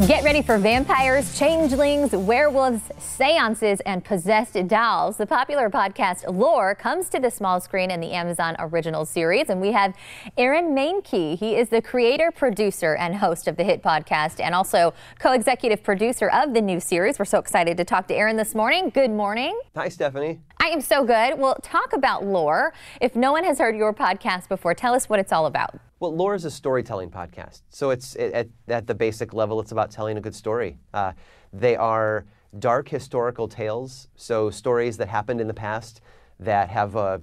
Get ready for vampires, changelings, werewolves, seances, and possessed dolls. The popular podcast Lore comes to the small screen in the Amazon original series, and we have Aaron Mainkey. He is the creator, producer, and host of the hit podcast, and also co-executive producer of the new series. We're so excited to talk to Aaron this morning. Good morning. Hi, Stephanie. I am so good. Well, talk about Lore. If no one has heard your podcast before, tell us what it's all about. Well, Lore is a storytelling podcast. So at the basic level, it's about telling a good story. They are dark historical tales, so stories that happened in the past that have a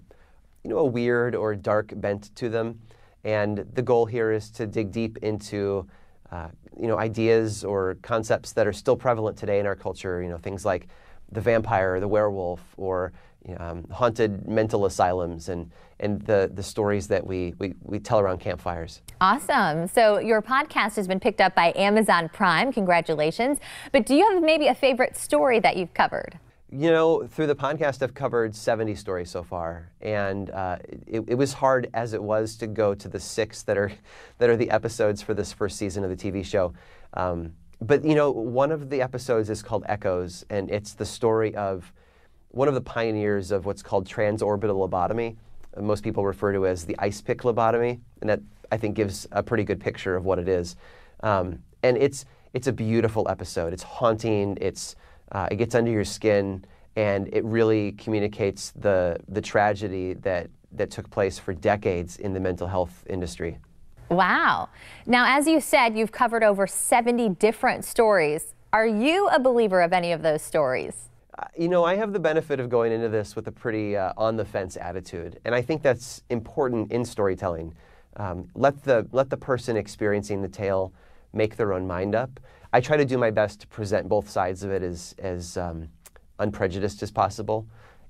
weird or dark bent to them. And the goal here is to dig deep into ideas or concepts that are still prevalent today in our culture. Things like the vampire, the werewolf, or haunted mental asylums, and the stories that we tell around campfires. Awesome. So your podcast has been picked up by Amazon Prime. Congratulations. But do you have maybe a favorite story that you've covered? Through the podcast, I've covered 70 stories so far, and it was hard as it was to go to the 6 that are the episodes for this first season of the TV show. But one of the episodes is called Echoes, and it's the story of one of the pioneers of what's called transorbital lobotomy. Most people refer to it as the ice pick lobotomy, and that I think gives a pretty good picture of what it is. And it's a beautiful episode. It's haunting. It gets under your skin, and it really communicates the tragedy that took place for decades in the mental health industry. Wow. Now, as you said, you've covered over 70 different stories. Are you a believer of any of those stories? I have the benefit of going into this with a pretty on-the-fence attitude, and I think that's important in storytelling. Let the person experiencing the tale make their own mind up. I try to do my best to present both sides of it as unprejudiced as possible,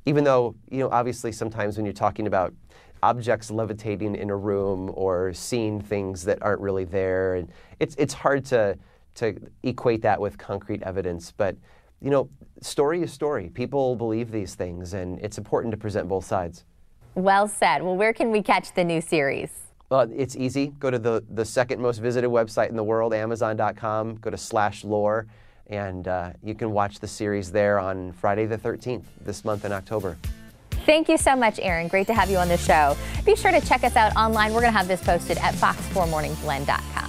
even though, obviously sometimes when you're talking about objects levitating in a room or seeing things that aren't really there, and it's hard to equate that with concrete evidence, but story is story. People believe these things, and it's important to present both sides. Well said. Well, where can we catch the new series? Well, it's easy. Go to the second most visited website in the world, Amazon.com. Go to /lore, and you can watch the series there on Friday the 13th this month in October. Thank you so much, Aaron. Great to have you on the show. Be sure to check us out online. We're going to have this posted at fox4morningsblend.com.